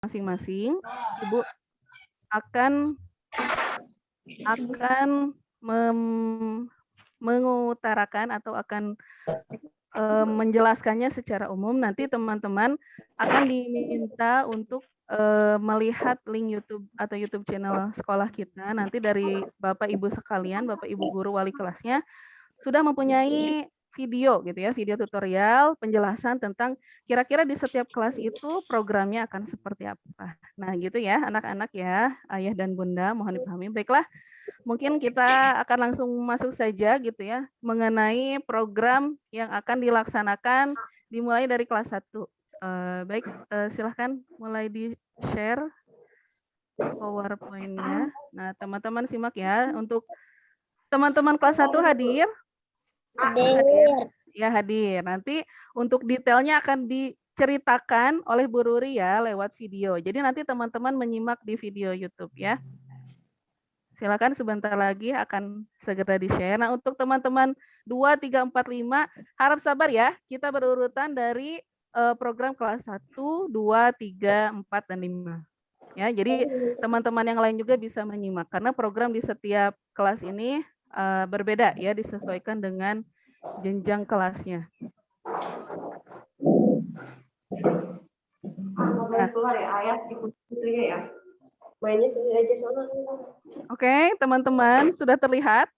masing-masing, Ibu akan mengutarakan atau akan menjelaskannya secara umum. Nanti teman-teman akan diminta untuk melihat link YouTube atau YouTube channel sekolah kita. Nanti dari Bapak Ibu sekalian, Bapak Ibu guru wali kelasnya sudah mempunyai video gitu ya, video tutorial penjelasan tentang kira-kira di setiap kelas itu programnya akan seperti apa. Nah, gitu ya anak-anak ya, ayah dan bunda mohon dipahami. Baiklah, mungkin kita akan langsung masuk saja gitu ya mengenai program yang akan dilaksanakan dimulai dari kelas 1. Baik, silahkan mulai di-share PowerPoint-nya. Nah, teman-teman simak ya. Untuk teman-teman kelas 1 hadir? Hadir. Ya, hadir. Nanti untuk detailnya akan diceritakan oleh Bu Ruri ya lewat video. Jadi nanti teman-teman menyimak di video YouTube ya. Silakan sebentar lagi akan segera di-share. Nah, untuk teman-teman 2, 3, 4, 5, harap sabar ya. Kita berurutan dari program kelas 1, 2, 3, 4, dan 5. Ya, jadi teman-teman yang lain juga bisa menyimak karena program di setiap kelas ini berbeda ya, disesuaikan dengan jenjang kelasnya. Nah, keluar ya, ayat itunya ya. Mainnya sendiri aja soalnya. Oke, teman-teman sudah terlihat?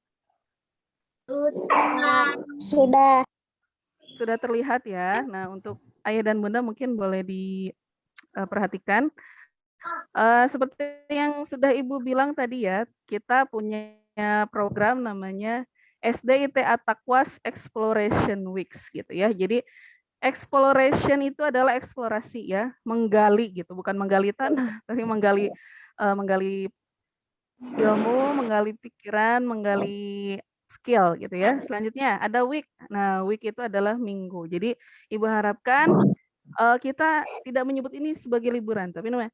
Sudah. Sudah terlihat ya. Nah, untuk ayah dan bunda mungkin boleh diperhatikan. Seperti yang sudah Ibu bilang tadi ya, kita punya program namanya SDITA Takwas Exploration Weeks gitu ya. Jadi exploration itu adalah eksplorasi ya, menggali gitu, bukan menggali tanah, tapi menggali ilmu, menggali pikiran, menggali skill gitu ya. Selanjutnya ada week. Nah, week itu adalah minggu. Jadi Ibu harapkan kita tidak menyebut ini sebagai liburan, tapi namanya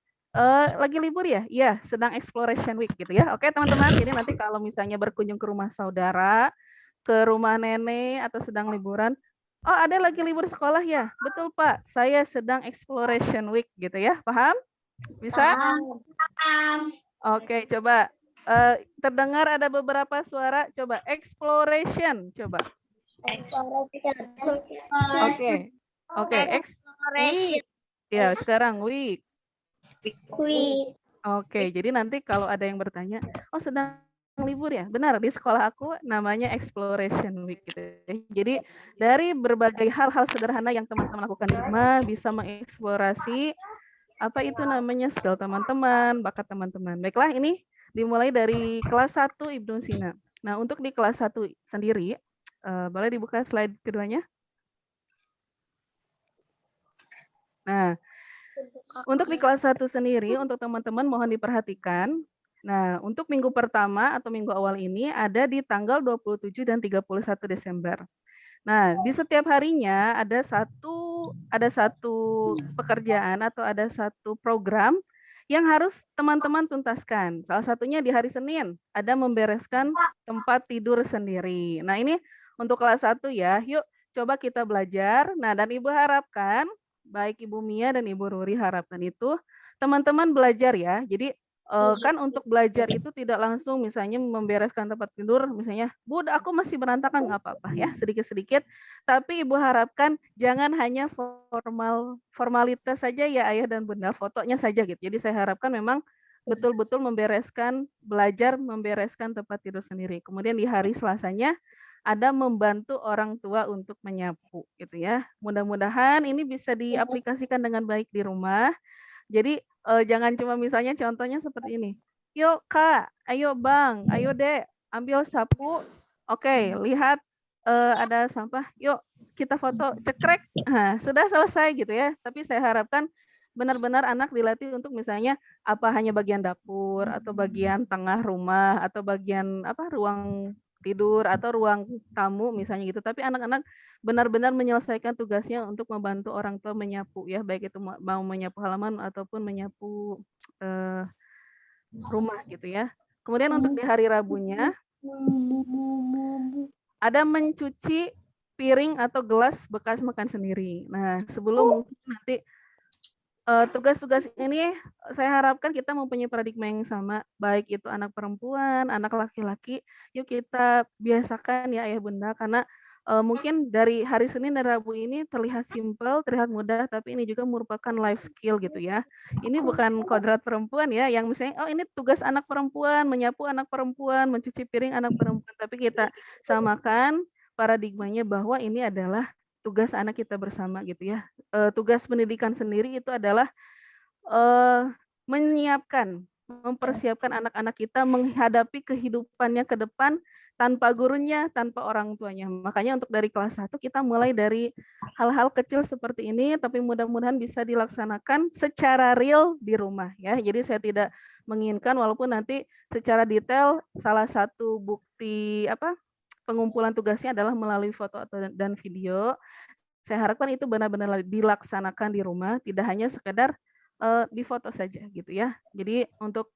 lagi libur ya? Iya, sedang exploration week gitu ya. Oke, teman-teman. Jadi nanti kalau misalnya berkunjung ke rumah saudara, ke rumah nenek atau sedang liburan, oh ada lagi libur sekolah ya? Betul Pak, saya sedang exploration week gitu ya. Paham? Bisa? Paham. Oke, coba terdengar ada beberapa suara. Coba exploration, coba. Oke, oke. Week. Ya, sekarang week. Oke, jadi nanti kalau ada yang bertanya, oh sedang libur ya? Benar, di sekolah aku namanya exploration week gitu. Jadi dari berbagai hal-hal sederhana yang teman-teman lakukan di rumah bisa mengeksplorasi apa itu namanya skill teman-teman, bakat teman-teman. Baiklah, ini dimulai dari kelas 1 Ibnu Sina. Nah, untuk di kelas 1 sendiri, boleh dibuka slide keduanya? Nah, untuk di kelas 1 sendiri, untuk teman-teman mohon diperhatikan. Nah, untuk minggu pertama atau minggu awal ini ada di tanggal 27 dan 31 Desember. Nah, di setiap harinya ada satu pekerjaan atau ada satu program yang harus teman-teman tuntaskan. Salah satunya di hari Senin, ada membereskan tempat tidur sendiri. Nah, ini untuk kelas 1 ya. Yuk, coba kita belajar. Nah, dan Ibu harapkan baik Ibu Mia dan Ibu Ruri harapkan itu teman-teman belajar ya. Jadi kan untuk belajar itu tidak langsung misalnya membereskan tempat tidur, misalnya, Bu, aku masih berantakan, nggak apa-apa ya, sedikit-sedikit. Tapi Ibu harapkan jangan hanya formalitas saja ya ayah dan bunda, fotonya saja gitu. Jadi saya harapkan memang betul-betul belajar membereskan tempat tidur sendiri. Kemudian di hari Selasanya ada membantu orang tua untuk menyapu gitu ya. Mudah-mudahan ini bisa diaplikasikan dengan baik di rumah. Jadi jangan cuma misalnya contohnya seperti ini. Yuk Kak, ayo Bang, ayo Dek, ambil sapu. Oke, lihat ada sampah. Yuk kita foto, cekrek. Nah, sudah selesai gitu ya. Tapi saya harapkan benar-benar anak dilatih untuk misalnya apa hanya bagian dapur atau bagian tengah rumah atau bagian apa ruang tidur atau ruang tamu misalnya gitu. Tapi anak-anak benar-benar menyelesaikan tugasnya untuk membantu orang tua menyapu ya, baik itu mau menyapu halaman ataupun menyapu rumah gitu ya. Kemudian untuk di hari Rabunya ada mencuci piring atau gelas bekas makan sendiri. Nah, sebelum mungkin nanti tugas-tugas ini saya harapkan kita mempunyai paradigma yang sama, baik itu anak perempuan, anak laki-laki, yuk kita biasakan ya ayah bunda, karena mungkin dari hari Senin dan Rabu ini terlihat simpel, terlihat mudah, tapi ini juga merupakan life skill gitu ya. Ini bukan kodrat perempuan ya, yang misalnya, oh ini tugas anak perempuan, menyapu anak perempuan, mencuci piring anak perempuan, tapi kita samakan paradigmanya bahwa ini adalah tugas anak kita bersama gitu ya. Tugas pendidikan sendiri itu adalah menyiapkan, mempersiapkan anak-anak kita menghadapi kehidupannya ke depan tanpa gurunya, tanpa orang tuanya. Makanya untuk dari kelas 1 kita mulai dari hal-hal kecil seperti ini, tapi mudah-mudahan bisa dilaksanakan secara real di rumah ya. Jadi saya tidak menginginkan walaupun nanti secara detail salah satu bukti pengumpulan tugasnya adalah melalui foto dan video. Saya harapkan itu benar-benar dilaksanakan di rumah, tidak hanya sekedar di foto saja gitu ya. Jadi untuk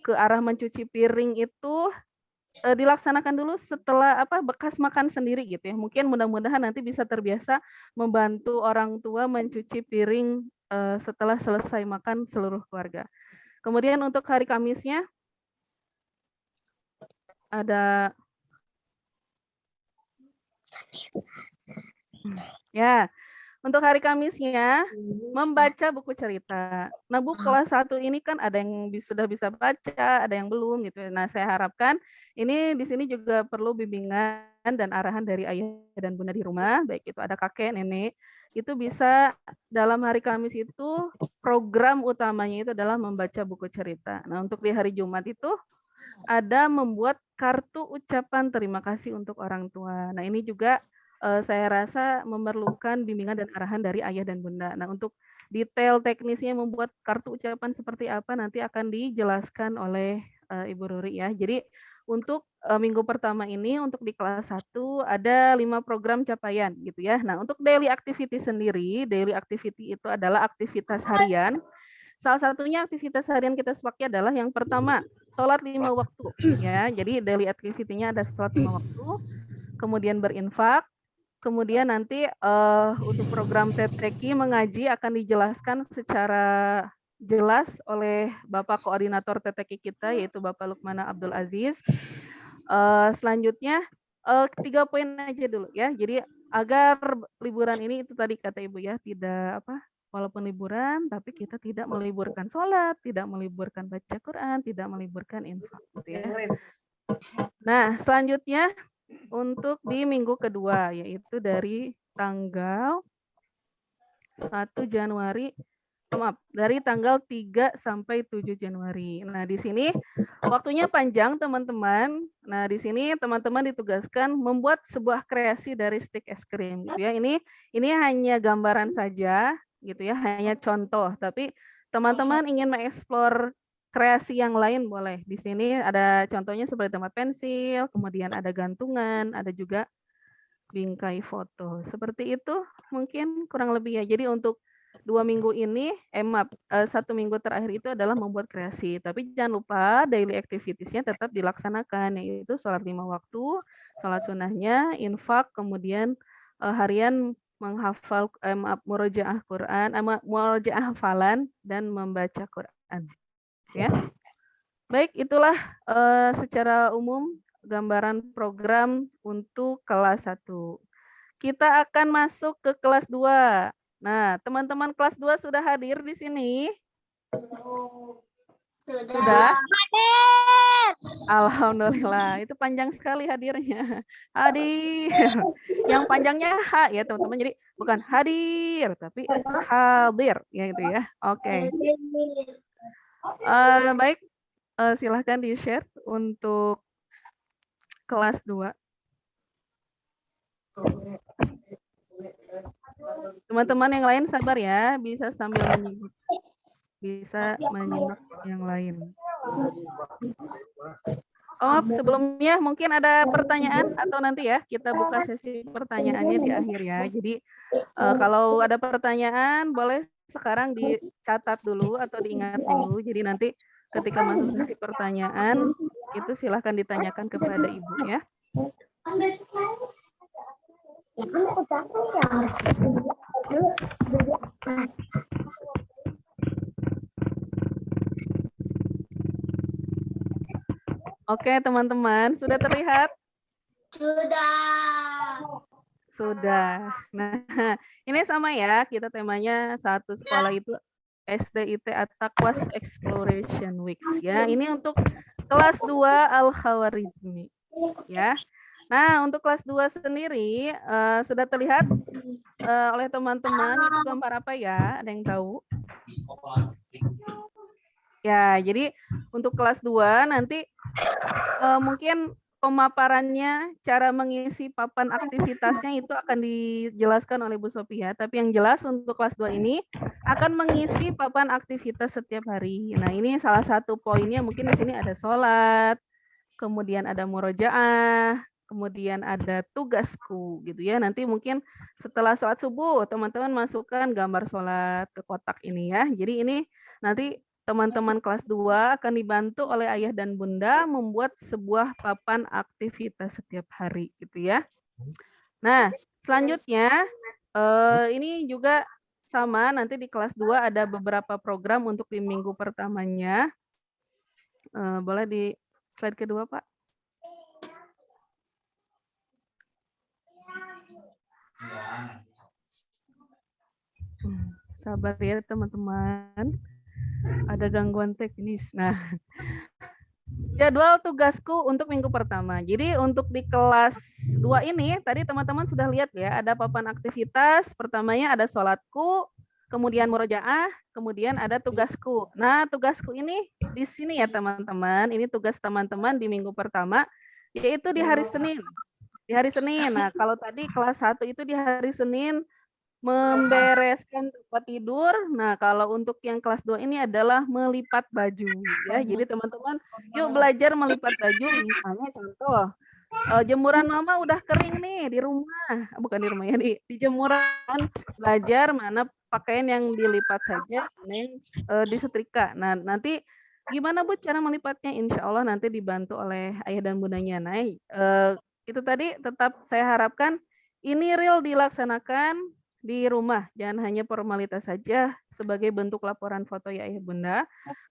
ke arah mencuci piring itu dilaksanakan dulu setelah bekas makan sendiri gitu ya. Mungkin mudah-mudahan nanti bisa terbiasa membantu orang tua mencuci piring setelah selesai makan seluruh keluarga. Kemudian untuk hari Kamisnya ada ya, untuk hari Kamisnya membaca buku cerita. Nah, buku kelas 1 ini kan ada yang sudah bisa baca, ada yang belum gitu. Nah, saya harapkan ini di sini juga perlu bimbingan dan arahan dari ayah dan bunda di rumah, baik itu ada kakek, nenek, itu bisa dalam hari Kamis itu program utamanya itu adalah membaca buku cerita. Nah, untuk di hari Jumat itu ada membuat kartu ucapan terima kasih untuk orang tua. Nah, ini juga saya rasa memerlukan bimbingan dan arahan dari ayah dan bunda. Nah, untuk detail teknisnya membuat kartu ucapan seperti apa nanti akan dijelaskan oleh Ibu Ruri ya. Jadi untuk minggu pertama ini untuk di kelas 1 ada 5 program capaian gitu ya. Nah, untuk daily activity sendiri, daily activity itu adalah aktivitas harian. Salah satunya aktivitas harian kita sepakati adalah yang pertama, sholat 5 waktu ya. Jadi daily activity-nya ada sholat 5 waktu, kemudian berinfak, kemudian nanti untuk program TTQ mengaji akan dijelaskan secara jelas oleh Bapak Koordinator TTQ kita, yaitu Bapak Lukmana Abdul Aziz. Selanjutnya 3 poin aja dulu ya. Jadi agar liburan ini itu tadi kata Ibu ya, tidak walaupun liburan tapi kita tidak meliburkan sholat, tidak meliburkan baca Quran, tidak meliburkan infak gitu ya. Nah, selanjutnya untuk di minggu kedua, yaitu dari tanggal 1 Januari, dari tanggal 3 sampai 7 Januari. Nah, di sini waktunya panjang, teman-teman. Nah, di sini teman-teman ditugaskan membuat sebuah kreasi dari stik es krim gitu ya. Ini hanya gambaran saja gitu ya, hanya contoh, tapi teman-teman ingin mengeksplor kreasi yang lain boleh. Di sini ada contohnya seperti tempat pensil, kemudian ada gantungan, ada juga bingkai foto. Seperti itu mungkin kurang lebih ya. Jadi untuk 2 minggu ini, 1 minggu terakhir itu adalah membuat kreasi. Tapi jangan lupa daily activities-nya tetap dilaksanakan, yaitu sholat 5 waktu, sholat sunnahnya, infak, kemudian harian menghafal murojaah Quran, murojaah hafalan dan membaca Quran. Ya. Baik, itulah secara umum gambaran program untuk kelas 1. Kita akan masuk ke kelas 2. Nah, teman-teman kelas 2 sudah hadir di sini? Sudah? Alhamdulillah, itu panjang sekali hadirnya. Hadir. Yang panjangnya H ya, teman-teman. Jadi bukan hadir, tapi hadir ya itu ya. Oke. Baik, silahkan di-share untuk kelas 2. Teman-teman yang lain sabar ya, bisa sambil menyimak. Bisa menyimak yang lain. Oh, sebelumnya mungkin ada pertanyaan atau nanti ya kita buka sesi pertanyaannya di akhir ya. Jadi kalau ada pertanyaan boleh sekarang dicatat dulu atau diingat dulu. Jadi nanti ketika masuk sesi pertanyaan itu silahkan ditanyakan kepada Ibu ya. Oke, teman-teman, sudah terlihat? Sudah. Sudah. Nah, ini sama ya, kita temanya satu sekolah itu SDIT At-Taqwas Exploration Weeks ya. Ini untuk kelas 2 Al-Khawarizmi ya. Nah, untuk kelas 2 sendiri sudah terlihat oleh teman-teman itu gambar apa ya? Ada yang tahu? Ya, jadi untuk kelas 2 nanti mungkin pemaparannya, cara mengisi papan aktivitasnya itu akan dijelaskan oleh Bu Sophia. Tapi yang jelas untuk kelas 2 ini akan mengisi papan aktivitas setiap hari. Nah, ini salah satu poinnya mungkin di sini ada sholat, kemudian ada murojaah, kemudian ada tugasku gitu ya. Nanti mungkin setelah sholat subuh teman-teman masukkan gambar sholat ke kotak ini ya. Jadi ini nanti teman-teman kelas 2 akan dibantu oleh ayah dan bunda membuat sebuah papan aktivitas setiap hari gitu ya. Nah, selanjutnya ini juga sama, nanti di kelas 2 ada beberapa program untuk di minggu pertamanya. Boleh di slide kedua, Pak? Sabar ya teman-teman, ada gangguan teknis. Nah, jadwal tugasku untuk minggu pertama. Jadi untuk di kelas 2 ini, tadi teman-teman sudah lihat ya, ada papan aktivitas, pertamanya ada sholatku, kemudian murojaah, kemudian ada tugasku. Nah, tugasku ini di sini ya teman-teman, ini tugas teman-teman di minggu pertama, yaitu di hari Senin. Di hari Senin, nah kalau tadi kelas 1 itu di hari Senin, membereskan tempat tidur. Nah, kalau untuk yang kelas 2 ini adalah melipat baju ya. Jadi teman-teman yuk belajar melipat baju, misalnya contoh jemuran mama udah kering nih di rumah, bukan di rumah ya, di jemuran, belajar mana pakaian yang dilipat saja, mana yang disetrika. Nah, nanti gimana Bu cara melipatnya? Insya Allah nanti dibantu oleh ayah dan bundanya. Nah, itu tadi tetap saya harapkan ini real dilaksanakan di rumah, jangan hanya formalitas saja sebagai bentuk laporan foto ya ayah bunda.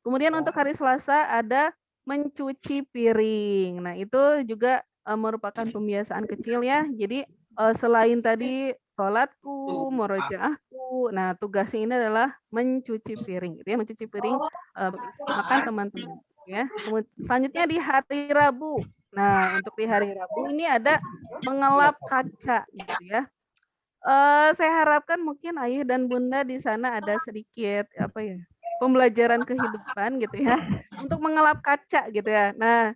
Kemudian untuk hari Selasa ada mencuci piring. Nah, itu juga merupakan pembiasaan kecil ya. Jadi selain tadi sholatku, murojaahku, nah tugasnya ini adalah mencuci piring, gitu ya, mencuci piring makan teman-teman. Ya, selanjutnya di hari Rabu. Nah, untuk di hari Rabu ini ada mengelap kaca, gitu ya. Saya harapkan mungkin ayah dan bunda di sana ada sedikit apa ya pembelajaran kehidupan gitu ya untuk mengelap kaca gitu ya. Nah,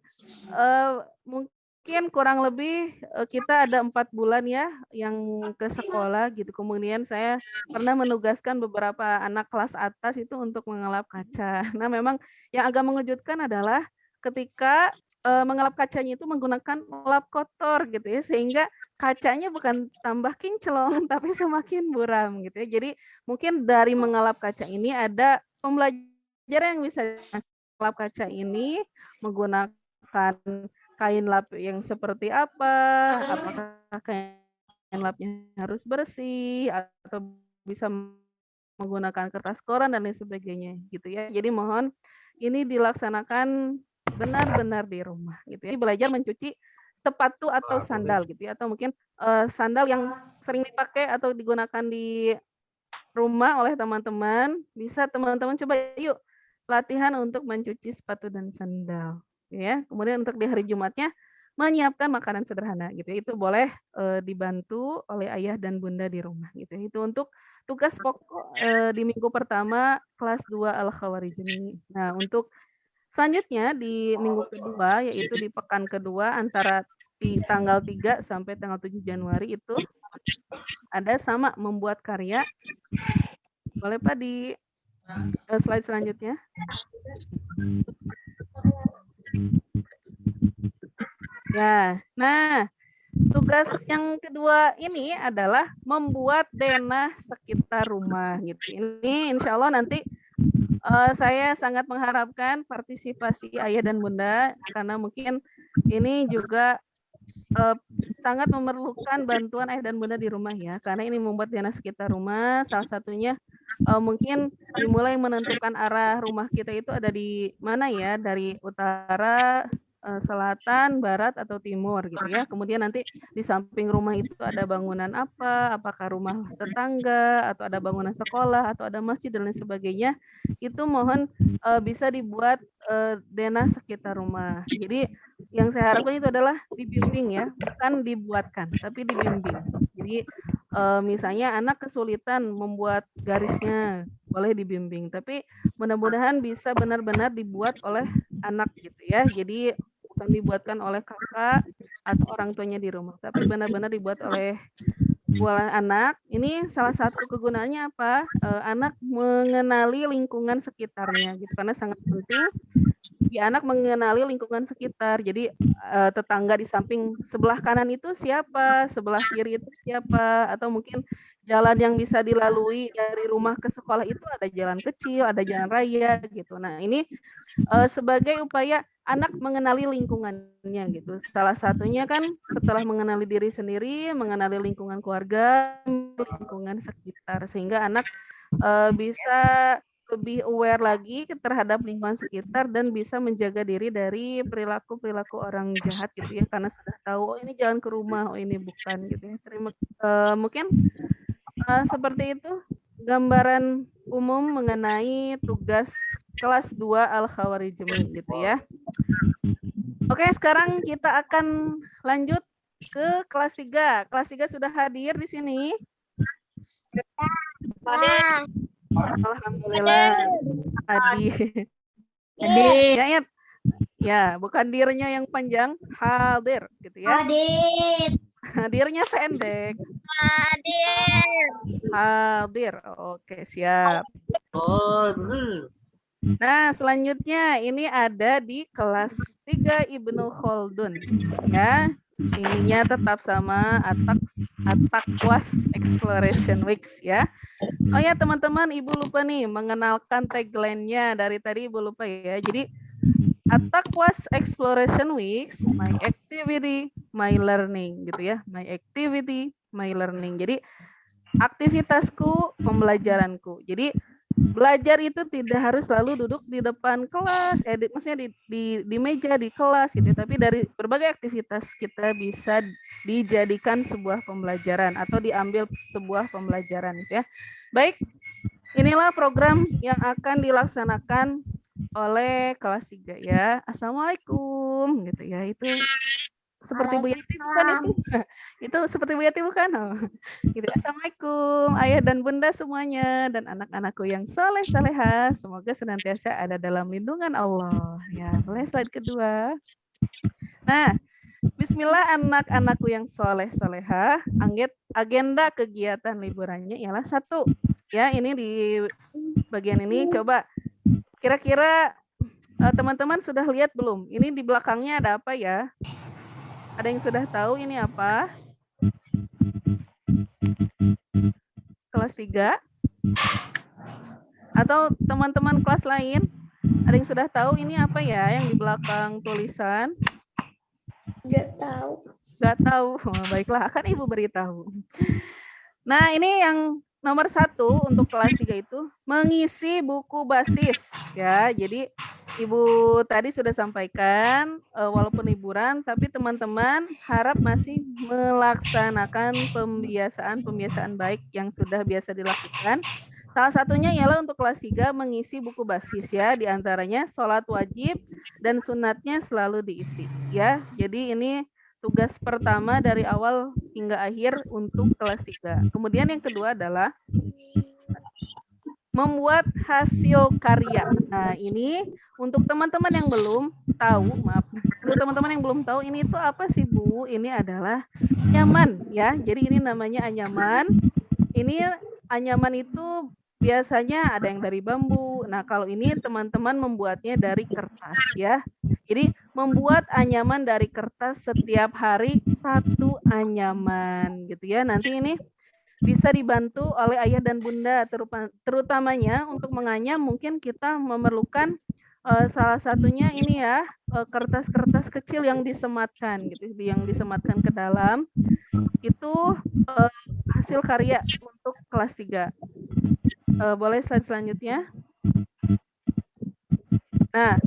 mungkin kurang lebih kita ada 4 bulan ya yang ke sekolah gitu. Kemudian saya pernah menugaskan beberapa anak kelas atas itu untuk mengelap kaca. Nah, memang yang agak mengejutkan adalah ketika mengelap kacanya itu menggunakan lap kotor gitu ya, sehingga kacanya bukan tambah kinclong tapi semakin buram gitu ya. Jadi mungkin dari mengelap kaca ini ada pembelajaran yang bisa lap kaca ini menggunakan kain lap yang seperti apa, apakah kain lapnya harus bersih atau bisa menggunakan kertas koran dan lain sebagainya gitu ya. Jadi mohon ini dilaksanakan benar-benar di rumah gitu ya. Belajar mencuci sepatu atau sandal gitu ya, atau mungkin sandal yang sering dipakai atau digunakan di rumah oleh teman-teman, bisa teman-teman coba yuk latihan untuk mencuci sepatu dan sandal ya. Kemudian untuk di hari Jumatnya menyiapkan makanan sederhana gitu ya. Itu boleh dibantu oleh ayah dan bunda di rumah gitu ya. Itu untuk tugas pokok di minggu pertama kelas 2 Al-Khawarizmi. Nah, untuk selanjutnya di minggu kedua yaitu di pekan kedua antara di tanggal 3 sampai tanggal 7 Januari itu ada sama membuat karya. Boleh Pak di slide selanjutnya. Ya, nah tugas yang kedua ini adalah membuat denah sekitar rumah gitu. Ini insya Allah nanti saya sangat mengharapkan partisipasi ayah dan bunda karena mungkin ini juga sangat memerlukan bantuan ayah dan bunda di rumah ya, karena ini membuat denah sekitar rumah. Salah satunya mungkin dimulai menentukan arah rumah kita itu ada di mana ya, dari utara, selatan, barat, atau timur gitu ya. Kemudian nanti di samping rumah itu ada bangunan apa, apakah rumah tetangga, atau ada bangunan sekolah, atau ada masjid dan lain sebagainya. Itu mohon bisa dibuat denah sekitar rumah. Jadi yang saya harapkan itu adalah dibimbing ya, bukan dibuatkan, tapi dibimbing. Jadi misalnya anak kesulitan membuat garisnya, boleh dibimbing. Tapi mudah-mudahan bisa benar-benar dibuat oleh anak gitu ya. Jadi bukan dibuatkan oleh kakak atau orang tuanya di rumah, tapi benar-benar dibuat oleh anak. Ini salah satu kegunaannya apa? Anak mengenali lingkungan sekitarnya gitu, karena sangat penting anak mengenali lingkungan sekitar. Jadi tetangga di samping sebelah kanan itu siapa, sebelah kiri itu siapa, atau mungkin jalan yang bisa dilalui dari rumah ke sekolah itu ada jalan kecil, ada jalan raya gitu. Nah, ini sebagai upaya anak mengenali lingkungannya gitu. Salah satunya kan setelah mengenali diri sendiri, mengenali lingkungan keluarga, lingkungan sekitar, sehingga anak bisa lebih aware lagi terhadap lingkungan sekitar dan bisa menjaga diri dari perilaku-perilaku orang jahat gitu ya, karena sudah tahu oh ini jalan ke rumah, oh ini bukan gitu ya. Mungkin seperti itu gambaran umum mengenai tugas kelas 2 Al-Khawarizmi gitu ya. Oke, sekarang kita akan lanjut ke kelas 3. Kelas 3 sudah hadir di sini? Alhamdulillah hadir. Ya, ya, bukan dirnya yang panjang, hadir gitu ya. Hadirnya pendek. Hadir. Oke, siap. Nah, selanjutnya ini ada di kelas 3 Ibnu Khaldun ya. Ininya tetap sama At-Taqwas Exploration Weeks ya. Oh ya teman-teman, Ibu lupa nih mengenalkan tagline-nya dari tadi Ibu lupa ya. Jadi At-Taqwas Exploration Weeks, my activity, my learning gitu ya. My activity, my learning. Jadi aktivitasku, pembelajaranku. Jadi belajar itu tidak harus selalu duduk di depan kelas, maksudnya di meja di kelas gitu, tapi dari berbagai aktivitas kita bisa dijadikan sebuah pembelajaran atau diambil sebuah pembelajaran gitu ya. Baik, inilah program yang akan dilaksanakan oleh kelas 3 ya. Assalamualaikum gitu ya. Itu seperti Bu Yati bukan itu? Itu seperti Bu Yati bukan? Oh. Gitu. Assalamualaikum ayah dan bunda semuanya dan anak-anakku yang soleh solehah. Semoga senantiasa ada dalam lindungan Allah. Ya, boleh slide kedua. Nah, bismillah anak-anakku yang soleh solehah. Agenda kegiatan liburannya ialah 1. Ya, ini di bagian ini coba kira-kira teman-teman sudah lihat belum? Ini di belakangnya ada apa ya? Ada yang sudah tahu ini apa? Kelas 3? Atau teman-teman kelas lain? Ada yang sudah tahu ini apa ya yang di belakang tulisan? Nggak tahu. Nggak tahu. Oh, baiklah, akan Ibu beritahu. Nah, ini yang nomor 1 untuk kelas 3 itu mengisi buku basis ya. Jadi Ibu tadi sudah sampaikan walaupun liburan tapi teman-teman harap masih melaksanakan pembiasaan baik yang sudah biasa dilakukan. Salah satunya ialah untuk kelas 3 mengisi buku basis ya, diantaranya sholat wajib dan sunatnya selalu diisi ya. Jadi ini tugas pertama dari awal hingga akhir untuk kelas 3. Kemudian yang kedua adalah membuat hasil karya. Nah, ini untuk teman-teman yang belum tahu, untuk teman-teman yang belum tahu ini itu apa sih, Bu? Ini adalah anyaman ya. Jadi ini namanya anyaman. Ini anyaman itu biasanya ada yang dari bambu. Nah, kalau ini teman-teman membuatnya dari kertas ya. Jadi membuat anyaman dari kertas setiap hari 1 anyaman gitu ya. Nanti ini bisa dibantu oleh ayah dan bunda, terutamanya untuk menganyam mungkin kita memerlukan salah satunya ini ya, kertas-kertas kecil yang disematkan gitu, yang disematkan ke dalam. Itu hasil karya untuk kelas 3. Boleh slide selanjutnya. Nah,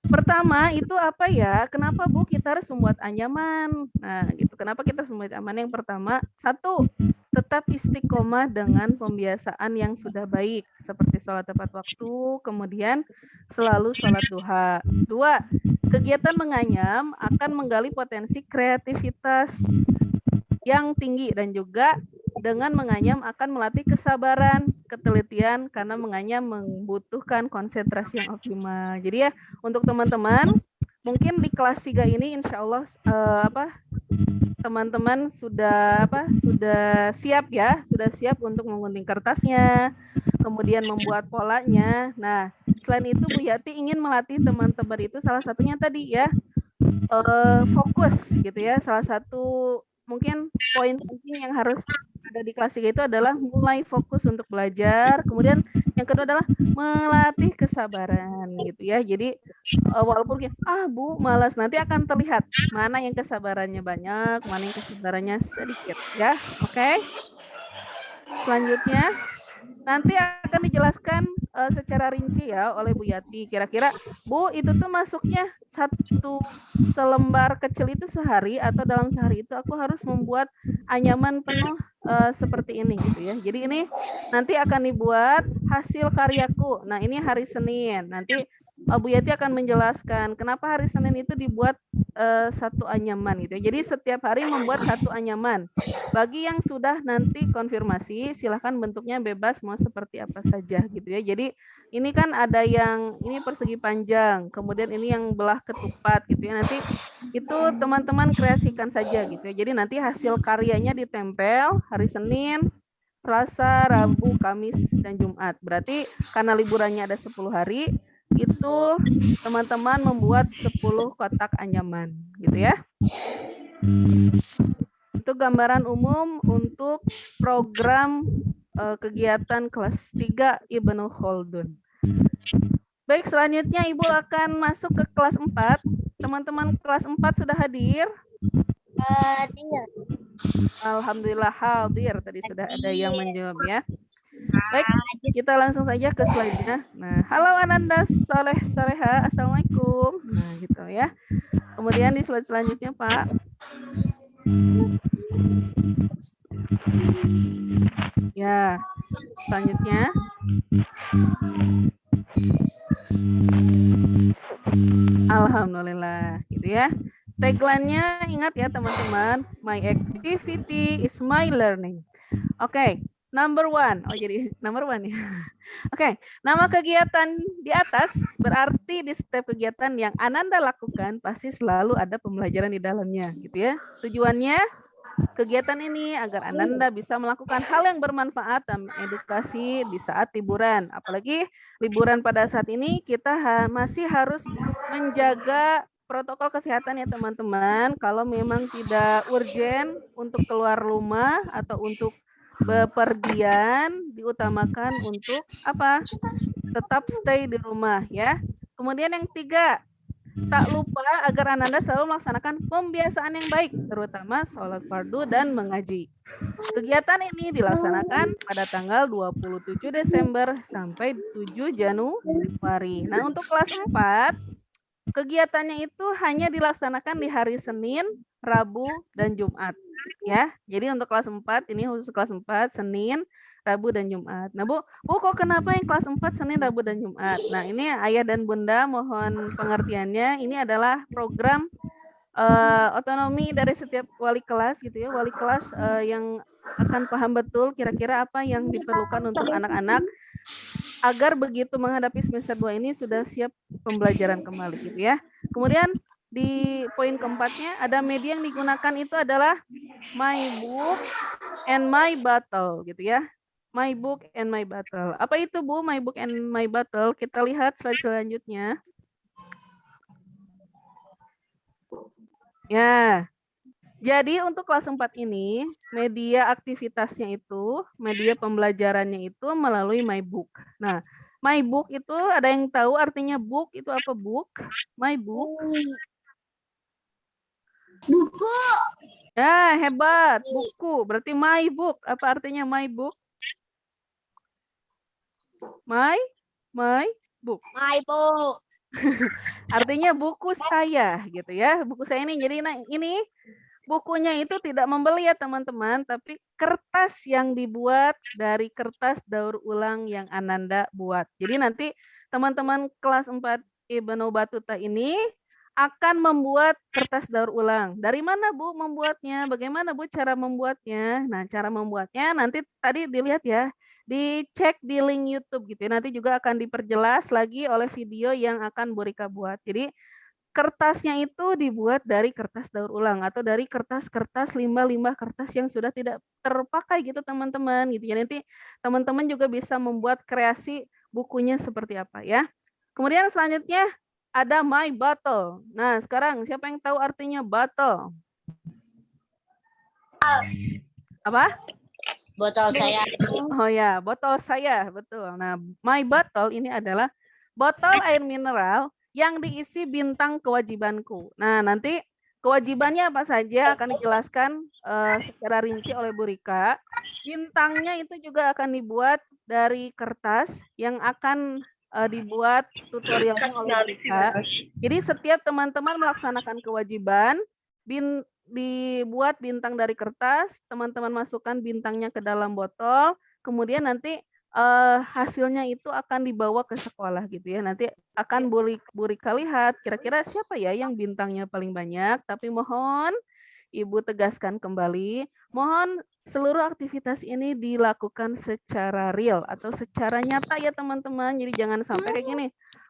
Pertama itu apa ya? Kenapa Bu kita harus membuat anyaman? Nah, gitu. Kenapa kita harus membuat anyaman? Yang pertama, satu, tetap istiqomah dengan pembiasaan yang sudah baik, seperti sholat tepat waktu, kemudian selalu sholat duha. Dua, kegiatan menganyam akan menggali potensi kreativitas yang tinggi dan juga dengan menganyam akan melatih kesabaran, ketelitian karena menganyam membutuhkan konsentrasi yang optimal. Jadi ya untuk teman-teman mungkin di kelas 3 ini insya Allah teman-teman sudah siap ya, sudah siap untuk menggunting kertasnya, kemudian membuat polanya. Nah, selain itu Bu Yati ingin melatih teman-teman itu salah satunya tadi ya fokus gitu ya. Salah satu mungkin poin penting yang harus ada di kelas 3 itu adalah mulai fokus untuk belajar. Kemudian yang kedua adalah melatih kesabaran gitu ya. Jadi walaupun Bu malas, nanti akan terlihat mana yang kesabarannya banyak, mana yang kesabarannya sedikit ya. Oke. Selanjutnya nanti akan dijelaskan secara rinci ya oleh Bu Yati. Kira-kira Bu itu tuh masuknya satu selembar kecil itu sehari atau dalam sehari itu aku harus membuat anyaman penuh seperti ini gitu ya. Jadi ini nanti akan dibuat hasil karyaku. Nah ini hari Senin. Nanti Bu Yati akan menjelaskan kenapa hari Senin itu dibuat satu anyaman gitu. Jadi setiap hari membuat satu anyaman. Bagi yang sudah nanti konfirmasi, silahkan bentuknya bebas mau seperti apa saja gitu ya. Jadi ini kan ada yang ini persegi panjang, kemudian ini yang belah ketupat gitu ya. Nanti itu teman-teman kreasikan saja gitu ya. Jadi nanti hasil karyanya ditempel hari Senin, Selasa, Rabu, Kamis, dan Jumat. Berarti karena liburannya ada 10 hari, itu teman-teman membuat 10 kotak anyaman gitu ya. Itu gambaran umum untuk program kegiatan kelas 3 Ibnu Khaldun. Baik, selanjutnya Ibu akan masuk ke kelas 4. Teman-teman kelas 4 sudah hadir? Hadir. Alhamdulillah hadir. Tadi sudah ada yang menjawab ya. Baik, kita langsung saja ke slide-nya. Nah, halo Ananda Soleha, Assalamualaikum. Nah, gitu ya. Kemudian di slide selanjutnya, Pak. Ya, selanjutnya. Alhamdulillah, gitu ya. Tagline-nya ingat ya teman-teman, my activity is my learning. Oke, number 1. Oh jadi number 1 ya. Oke, nama kegiatan di atas berarti di setiap kegiatan yang Ananda lakukan pasti selalu ada pembelajaran di dalamnya, gitu ya. Tujuannya kegiatan ini agar Ananda bisa melakukan hal yang bermanfaat dan edukasi di saat liburan. Apalagi liburan pada saat ini kita masih harus menjaga protokol kesehatan ya teman-teman. Kalau memang tidak urgent untuk keluar rumah atau untuk bepergian, diutamakan untuk apa? Tetap stay di rumah ya. Kemudian yang 3, tak lupa agar Ananda selalu melaksanakan pembiasaan yang baik, terutama sholat fardu dan mengaji. Kegiatan ini dilaksanakan pada tanggal 27 Desember sampai 7 Januari. Nah, untuk kelas 4, kegiatannya itu hanya dilaksanakan di hari Senin, Rabu, dan Jumat. Ya, jadi untuk kelas 4, ini khusus kelas 4, Senin, Rabu, dan Jumat. Nah, Bu kok kenapa yang kelas 4, Senin, Rabu, dan Jumat? Nah, ini Ayah dan Bunda mohon pengertiannya. Ini adalah program otonomi dari setiap wali kelas gitu ya. Wali kelas yang akan paham betul kira-kira apa yang diperlukan untuk anak-anak agar begitu menghadapi semester 2 ini sudah siap pembelajaran kembali gitu ya. Kemudian di poin keempatnya ada media yang digunakan itu adalah My Book and My Battle gitu ya. My Book and My Battle. Apa itu Bu, My Book and My Battle? Kita lihat slide selanjutnya. Ya, jadi untuk kelas 4 ini, media aktivitasnya itu, media pembelajarannya itu melalui My Book. Nah, My Book itu ada yang tahu artinya book itu apa book? My Book. Buku. Ya, hebat. Buku. Berarti My Book. Apa artinya My Book? My Book. My book. Artinya buku saya gitu ya. Buku saya ini jadi ini bukunya itu tidak membeli ya teman-teman, tapi kertas yang dibuat dari kertas daur ulang yang Ananda buat. Jadi nanti teman-teman kelas 4 Ibnu Batuta ini akan membuat kertas daur ulang. Dari mana Bu membuatnya? Bagaimana Bu cara membuatnya? Nah, cara membuatnya nanti tadi dilihat ya, dicek di link YouTube gitu ya. Nanti juga akan diperjelas lagi oleh video yang akan Bu Rika buat. Jadi kertasnya itu dibuat dari kertas daur ulang atau dari kertas-kertas limbah-limbah kertas yang sudah tidak terpakai gitu teman-teman gitu ya. Nanti teman-teman juga bisa membuat kreasi bukunya seperti apa ya. Kemudian selanjutnya ada my bottle. Nah, sekarang siapa yang tahu artinya bottle? Apa? Botol saya. Oh ya, botol saya, betul. Nah, my bottle ini adalah botol air mineral yang diisi bintang kewajibanku. Nah, nanti kewajibannya apa saja akan dijelaskan secara rinci oleh Bu Rika. Bintangnya itu juga akan dibuat dari kertas yang akan dibuat tutorialnya oleh Bu Rika. Jadi setiap teman-teman melaksanakan kewajiban, dibuat bintang dari kertas, teman-teman masukkan bintangnya ke dalam botol, kemudian nanti hasilnya itu akan dibawa ke sekolah gitu ya. Nanti akan Bu Rika lihat kira-kira siapa ya yang bintangnya paling banyak, tapi mohon Ibu tegaskan kembali, mohon seluruh aktivitas ini dilakukan secara real atau secara nyata ya teman-teman. Jadi jangan sampai kayak gini,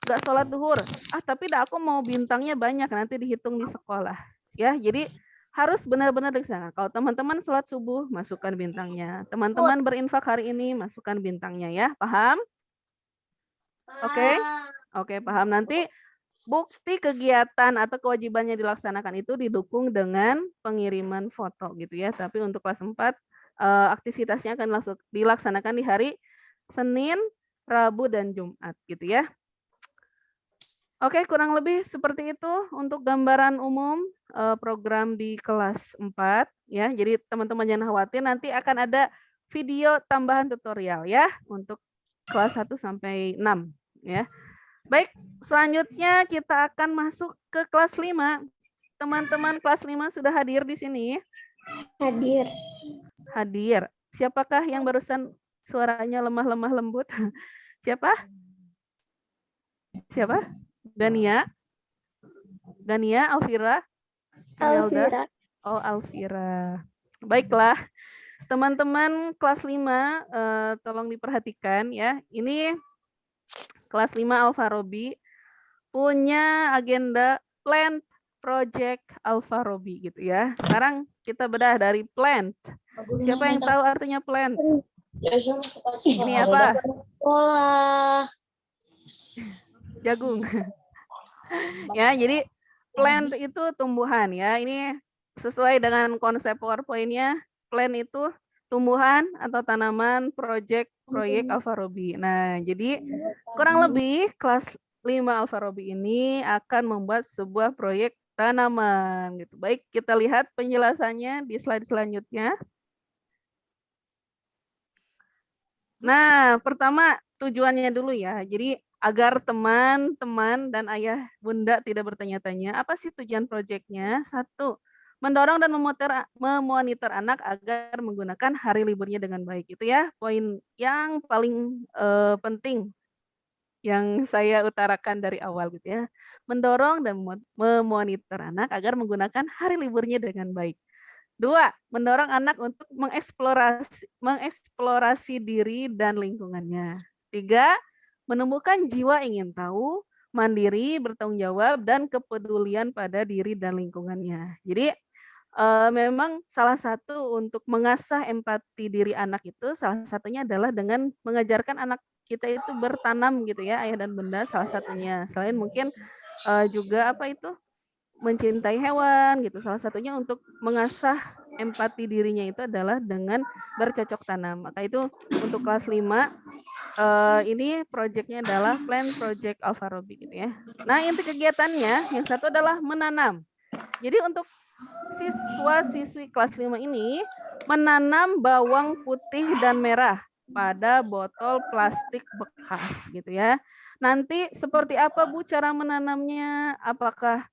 nggak sholat duhur, tapi aku mau bintangnya banyak, nanti dihitung di sekolah. Ya, jadi harus benar-benar di sana. Kalau teman-teman sholat subuh, masukkan bintangnya. Teman-teman berinfak hari ini, masukkan bintangnya ya. Paham? Oke? Oke, paham. Nanti bukti kegiatan atau kewajibannya dilaksanakan itu didukung dengan pengiriman foto gitu ya. Tapi untuk kelas 4, aktivitasnya akan langsung dilaksanakan di hari Senin, Rabu, dan Jumat gitu ya. Oke, kurang lebih seperti itu untuk gambaran umum program di kelas 4 ya. Jadi teman-teman jangan khawatir, nanti akan ada video tambahan tutorial ya untuk kelas 1 sampai 6 ya. Baik, selanjutnya kita akan masuk ke kelas 5. Teman-teman kelas 5 sudah hadir di sini? Hadir. Hadir. Siapakah yang barusan suaranya lemah-lemah lembut? Siapa? Siapa? Gania? Gania, Alvira? Alvira. Oh, Alvira. Baiklah, teman-teman kelas 5, tolong diperhatikan ya. Ini kelas 5 Alfarobi punya agenda plant project Alfarobi gitu ya. Sekarang kita bedah dari plant. Siapa yang tahu artinya plant? Ini apa? Sekolah. Jagung. Ya, jadi plant itu tumbuhan ya. Ini sesuai dengan konsep PowerPoint-nya. Plant itu tumbuhan atau tanaman proyek Alfarobi. Nah, jadi kurang lebih kelas 5 Alfarobi ini akan membuat sebuah proyek tanaman gitu. Baik, kita lihat penjelasannya di slide selanjutnya. Nah, pertama tujuannya dulu ya. Jadi agar teman-teman dan ayah bunda tidak bertanya-tanya, apa sih tujuan proyeknya? 1, mendorong dan memonitor anak agar menggunakan hari liburnya dengan baik. Itu ya poin yang paling penting yang saya utarakan dari awal gitu ya. Mendorong dan memonitor anak agar menggunakan hari liburnya dengan baik. 2, mendorong anak untuk mengeksplorasi diri dan lingkungannya. 3, menumbuhkan jiwa ingin tahu, mandiri, bertanggung jawab, dan kepedulian pada diri dan lingkungannya. Jadi memang salah satu untuk mengasah empati diri anak itu salah satunya adalah dengan mengajarkan anak kita itu bertanam gitu ya, ayah dan bunda salah satunya. Selain mungkin juga apa itu mencintai hewan gitu. Salah satunya untuk mengasah empati dirinya itu adalah dengan bercocok tanam. Maka itu untuk kelas 5 ini proyeknya adalah Plan Project Alfarobi gitu ya. Nah, inti kegiatannya yang satu adalah menanam. Jadi untuk siswa-siswi kelas 5 ini menanam bawang putih dan merah pada botol plastik bekas gitu ya. Nanti seperti apa Bu cara menanamnya? Apakah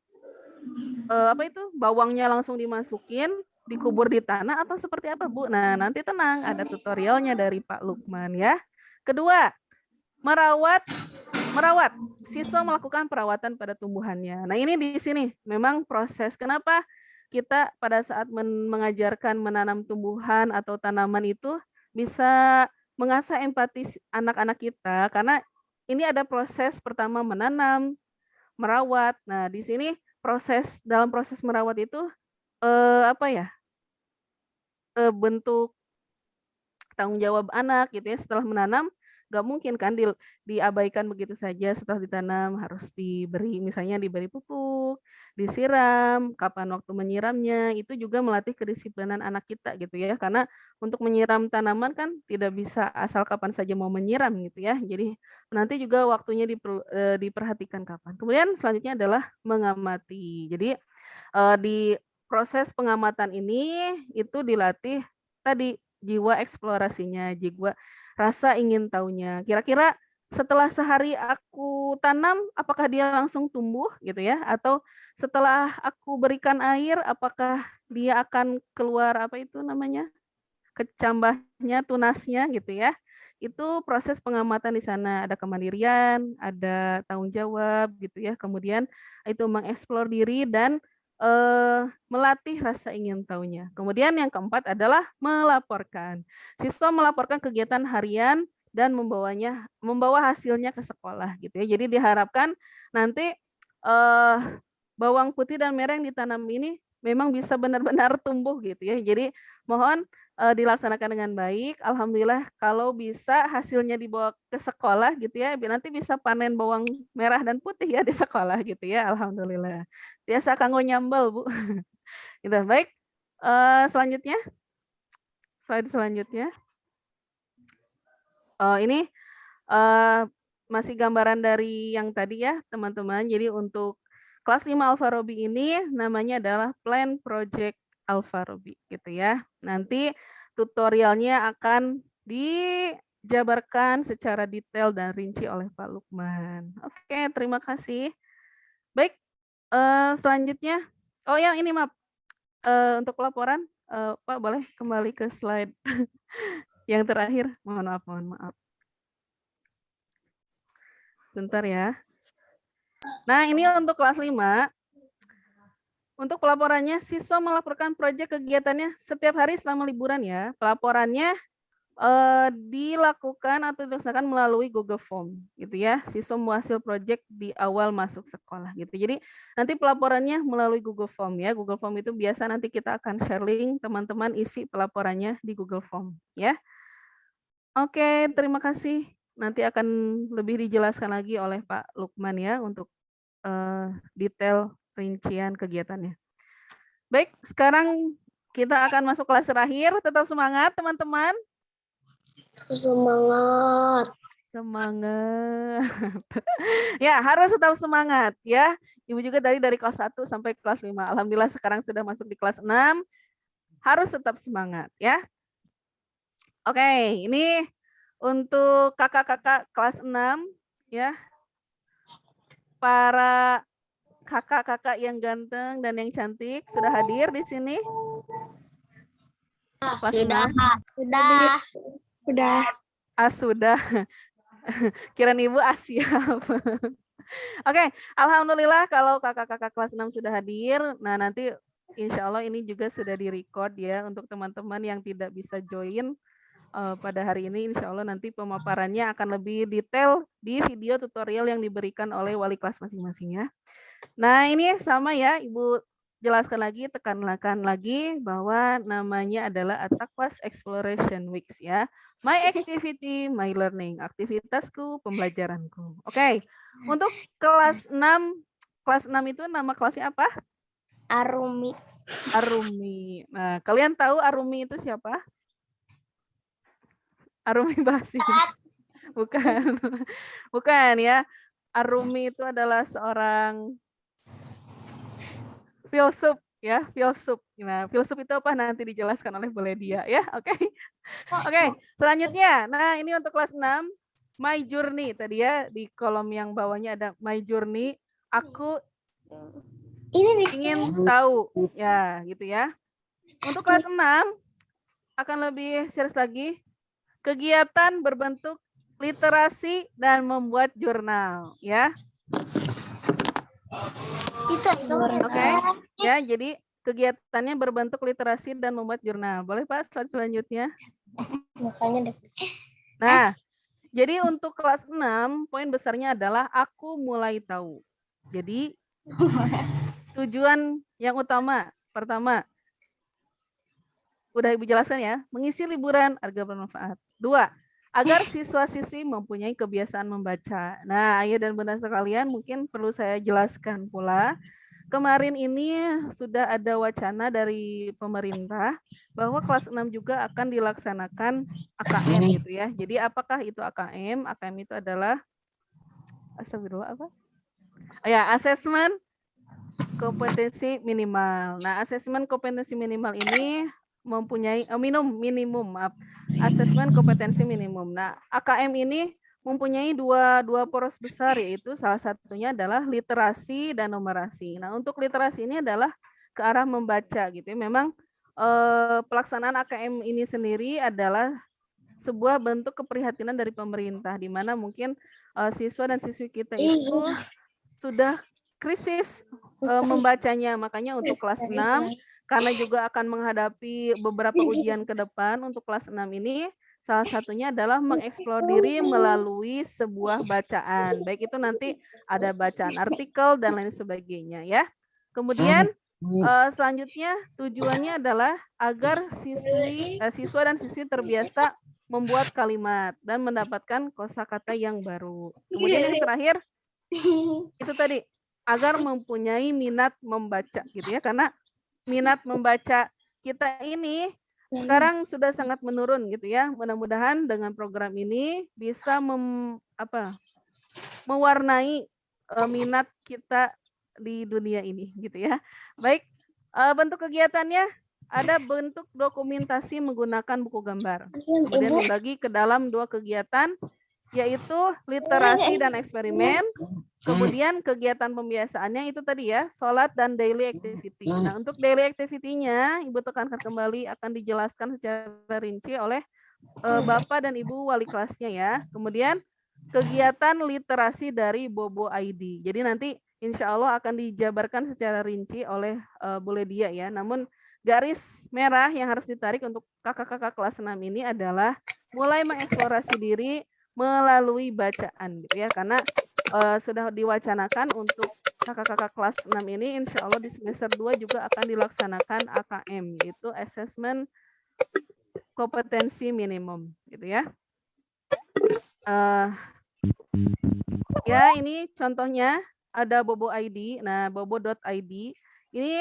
bawangnya langsung dimasukin, dikubur di tanah atau seperti apa Bu? Nah, nanti tenang, ada tutorialnya dari Pak Lukman ya. Kedua, merawat. Siswa melakukan perawatan pada tumbuhannya. Nah, ini di sini memang proses kenapa kita pada saat mengajarkan menanam tumbuhan atau tanaman itu bisa mengasah empati anak-anak kita karena ini ada proses pertama menanam, merawat. Nah, di sini dalam proses merawat itu bentuk tanggung jawab anak gitu ya setelah menanam nggak mungkin kan diabaikan begitu saja setelah ditanam harus diberi pupuk, disiram, kapan waktu menyiramnya itu juga melatih kedisiplinan anak kita gitu ya karena untuk menyiram tanaman kan tidak bisa asal kapan saja mau menyiram gitu ya jadi nanti juga waktunya diperhatikan kapan. Kemudian selanjutnya adalah mengamati. Jadi di proses pengamatan ini itu dilatih tadi jiwa eksplorasinya, jiwa rasa ingin tahunya. Kira-kira setelah sehari aku tanam, apakah dia langsung tumbuh gitu ya? Atau setelah aku berikan air, apakah dia akan keluar kecambahnya, tunasnya gitu ya? Itu proses pengamatan di sana. Ada kemandirian, ada tanggung jawab gitu ya. Kemudian itu mengeksplor diri dan melatih rasa ingin tahunya. Kemudian yang keempat adalah melaporkan. Siswa melaporkan kegiatan harian dan membawa hasilnya ke sekolah gitu ya. Jadi diharapkan nanti bawang putih dan merah yang ditanam ini memang bisa benar-benar tumbuh gitu ya. Jadi mohon dilaksanakan dengan baik. Alhamdulillah kalau bisa hasilnya dibawa ke sekolah gitu ya, nanti bisa panen bawang merah dan putih ya di sekolah gitu ya. Alhamdulillah. Biasa kanggo nyambel Bu. Gitu. Baik. Selanjutnya, slide selanjutnya. Ini masih gambaran dari yang tadi ya teman-teman. Jadi untuk kelas 5 Alfarobi ini namanya adalah Plan Project Alfarobi gitu ya. Nanti tutorialnya akan dijabarkan secara detail dan rinci oleh Pak Lukman. Oke, terima kasih. Baik, selanjutnya. Oh yang ini maaf, untuk laporan Pak boleh kembali ke slide yang terakhir. Mohon maaf. Sebentar ya. Nah ini untuk kelas 5. Untuk pelaporannya, siswa melaporkan proyek kegiatannya setiap hari selama liburan ya. Pelaporannya dilakukan atau dilaksanakan melalui Google Form gitu ya. Siswa menghasil proyek di awal masuk sekolah gitu. Jadi nanti pelaporannya melalui Google Form ya. Google Form itu biasa nanti kita akan share link teman-teman isi pelaporannya di Google Form ya. Oke, terima kasih. Nanti akan lebih dijelaskan lagi oleh Pak Lukman ya untuk detail rincian kegiatannya. Baik, sekarang kita akan masuk kelas terakhir. Tetap semangat, teman-teman. Semangat. Semangat. Ya, harus tetap semangat ya. Ibu juga dari kelas 1 sampai kelas 5. Alhamdulillah sekarang sudah masuk di kelas 6. Harus tetap semangat ya. Oke, ini untuk kakak-kakak kelas 6 ya. Para kakak-kakak yang ganteng dan yang cantik sudah hadir di sini? Sudah. Sudah. Kirain Ibu siap. Oke, alhamdulillah kalau kakak-kakak kelas 6 sudah hadir. Nah, nanti insya Allah ini juga sudah direcord ya untuk teman-teman yang tidak bisa join pada hari ini. Insya Allah nanti pemaparannya akan lebih detail di video tutorial yang diberikan oleh wali kelas masing-masing ya. Nah, ini sama ya, Ibu jelaskan lagi, tekankan lagi bahwa namanya adalah Atakwas Exploration Weeks ya. My activity, my learning. Aktivitasku, pembelajaranku. Oke. Untuk kelas 6 itu nama kelasnya apa? Arumi. Nah, kalian tahu Arumi itu siapa? Arumi Basi. Bukan. Bukan ya. Arumi itu adalah seorang filsuf ya, filsuf. Nah, filsuf itu apa nanti dijelaskan oleh Bu Ledia ya. Oke. Oke, selanjutnya. Nah, ini untuk kelas 6 My journey tadi ya, di kolom yang bawahnya ada my journey. Aku Ini nih. ingin tahu ya, gitu ya. Untuk kelas 6 akan lebih serius lagi. Kegiatan berbentuk literasi dan membuat jurnal, ya. Itu. Oke. Ya, jadi kegiatannya berbentuk literasi dan membuat jurnal. Boleh Pak slide selanjutnya? Makanya deh. Nah, jadi untuk kelas 6, poin besarnya adalah aku mulai tahu. Jadi, tujuan yang utama, pertama, udah Ibu jelaskan ya, mengisi liburan agar bermanfaat. 2, agar siswa-siswi mempunyai kebiasaan membaca. Nah, ayah dan bunda sekalian, mungkin perlu saya jelaskan pula. Kemarin ini sudah ada wacana dari pemerintah bahwa kelas 6 juga akan dilaksanakan AKM gitu ya. Jadi apakah itu AKM? AKM itu adalah astagfirullah apa? Ya, asesmen kompetensi minimal. Nah, asesmen kompetensi minimal ini mempunyai minimum, maaf. Asesmen kompetensi minimum. Nah, AKM ini mempunyai dua poros besar, yaitu salah satunya adalah literasi dan numerasi. Nah, untuk literasi ini adalah ke arah membaca gitu ya. Memang pelaksanaan AKM ini sendiri adalah sebuah bentuk keprihatinan dari pemerintah, di mana mungkin siswa dan siswi kita itu sudah krisis membacanya. Makanya untuk kelas 6, karena juga akan menghadapi beberapa ujian ke depan, untuk kelas 6 ini salah satunya adalah mengeksplor diri melalui sebuah bacaan. Baik itu nanti ada bacaan artikel dan lain sebagainya ya. Kemudian selanjutnya tujuannya adalah agar siswa dan siswi terbiasa membuat kalimat dan mendapatkan kosakata yang baru. Kemudian yang terakhir itu tadi agar mempunyai minat membaca gitu ya, karena minat membaca kita ini sekarang sudah sangat menurun gitu ya. Mudah-mudahan dengan program ini bisa mewarnai minat kita di dunia ini gitu ya. Baik, bentuk kegiatannya ada bentuk dokumentasi menggunakan buku gambar. Kemudian dibagi ke dalam 2 kegiatan, yaitu literasi dan eksperimen. Kemudian kegiatan pembiasaannya itu tadi ya, sholat dan daily activity. Nah, untuk daily activity-nya, Ibu tekankan kembali akan dijelaskan secara rinci oleh Bapak dan Ibu wali kelasnya ya. Kemudian kegiatan literasi dari Bobo ID. Jadi nanti insya Allah akan dijabarkan secara rinci oleh Bu Ledia ya. Namun garis merah yang harus ditarik untuk kakak-kakak kelas 6 ini adalah mulai mengeksplorasi diri melalui bacaan gitu ya, karena sudah diwacanakan untuk kakak-kakak kelas 6 ini insya Allah di semester 2 juga akan dilaksanakan AKM, yaitu Assessment Kompetensi Minimum gitu ya. Ya, ini contohnya ada Bobo ID. Nah, bobo.id ini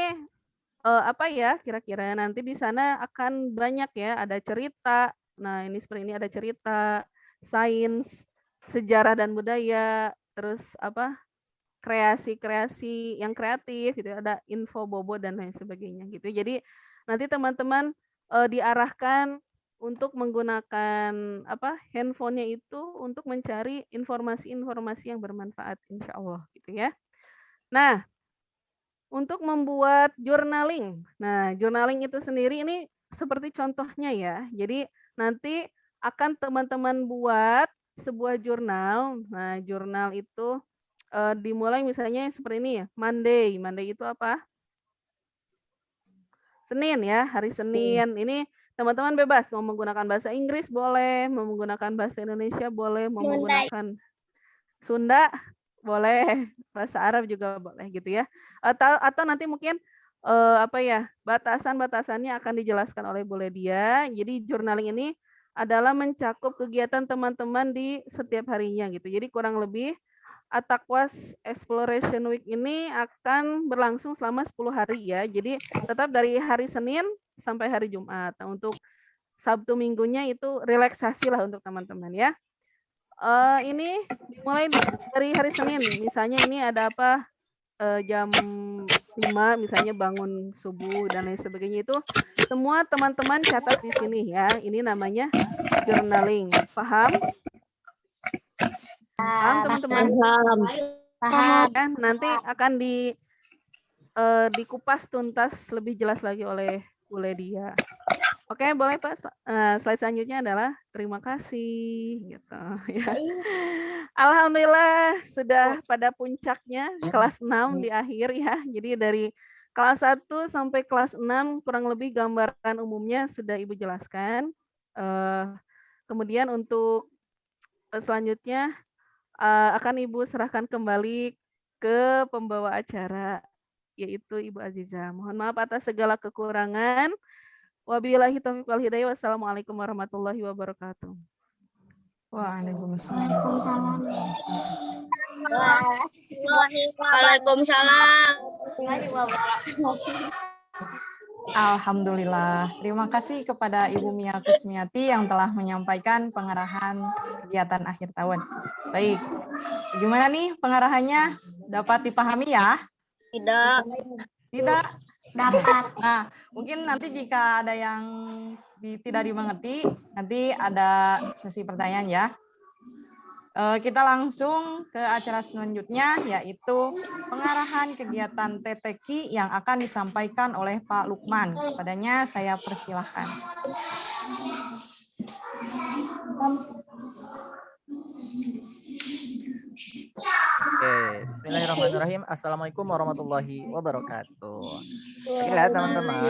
apa ya kira-kira nanti di sana akan banyak ya, ada cerita. Nah, ini seperti ini ada cerita, sains, sejarah dan budaya, terus apa? Kreasi-kreasi yang kreatif gitu, ada info bobo dan lain sebagainya gitu. Jadi nanti teman-teman diarahkan untuk menggunakan apa handphonenya itu untuk mencari informasi-informasi yang bermanfaat insya Allah gitu ya. Nah, untuk membuat journaling. Nah, journaling itu sendiri ini seperti contohnya ya. Jadi nanti akan teman-teman buat sebuah jurnal. Nah, jurnal itu dimulai misalnya seperti ini ya, Monday. Monday itu apa? Senin ya, hari Senin. Ini teman-teman bebas mau menggunakan bahasa Inggris boleh, mau menggunakan bahasa Indonesia boleh, mau menggunakan Sunda boleh, bahasa Arab juga boleh gitu ya. Atau nanti mungkin apa ya, batasan-batasannya akan dijelaskan oleh Bu Ledia. Jadi journaling ini adalah mencakup kegiatan teman-teman di setiap harinya gitu. Jadi kurang lebih Atakwas Exploration Week ini akan berlangsung selama 10 hari ya. Jadi tetap dari hari Senin sampai hari Jumat. Nah, untuk Sabtu Minggunya itu relaksasi lah untuk teman-teman ya. Ini dimulai dari hari Senin. Misalnya ini ada apa? Jam 5 misalnya bangun subuh dan lain sebagainya itu semua teman-teman catat di sini ya. Ini namanya journaling. Paham? Paham teman-teman? Paham. Ya, nanti akan dikupas tuntas lebih jelas lagi oleh Bu Ledia. Oke, boleh Pak. Slide selanjutnya adalah terima kasih gitu ya. Alhamdulillah sudah pada puncaknya kelas 6 di akhir ya. Jadi dari kelas 1 sampai kelas 6 kurang lebih gambaran umumnya sudah Ibu jelaskan. Kemudian untuk selanjutnya akan Ibu serahkan kembali ke pembawa acara, yaitu Ibu Aziza. Mohon maaf atas segala kekurangan. Wabillahi taufiq wal hidayah. Wassalamualaikum warahmatullahi wabarakatuh. Waalaikumsalam. Waalaikumsalam. Alhamdulillah. Terima kasih kepada Ibu Mia Kusmiati yang telah menyampaikan pengarahan kegiatan akhir tahun. Baik, gimana nih pengarahannya? Dapat dipahami ya? Tidak. Tidak? Dapat. Nah, mungkin nanti jika ada yang tidak dimengerti, nanti ada sesi pertanyaan ya. Kita langsung ke acara selanjutnya, yaitu pengarahan kegiatan TTQ yang akan disampaikan oleh Pak Lukman. Kepadanya saya persilahkan. Oke, bismillahirrahmanirrahim. Assalamualaikum warahmatullahi wabarakatuh. Oke ya teman-teman,